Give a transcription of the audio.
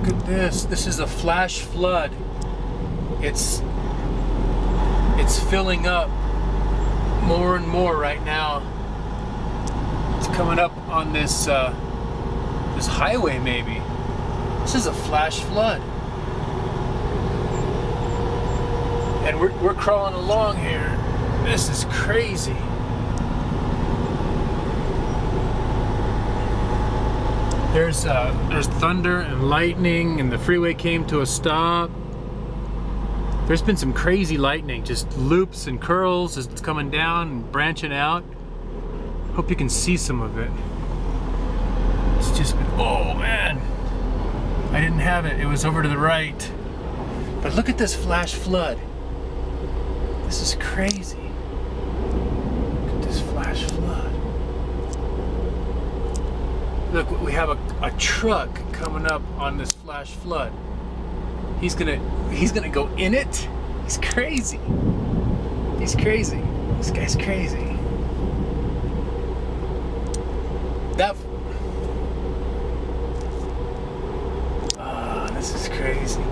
Look at this. This is a flash flood. It's filling up more and more right now. It's coming up on this this highway maybe. This is a flash flood. And we're crawling along here. This is crazy. There's thunder and lightning, and the freeway came to a stop. There's been some crazy lightning, just loops and curls as it's coming down and branching out. Hope you can see some of it. It's just been, oh man. I didn't have it, it was over to the right. But look at this flash flood. This is crazy. Look at this flash flood. Look, we have a truck coming up on this flash flood. He's gonna go in it. He's crazy. He's crazy. This guy's crazy. This is crazy.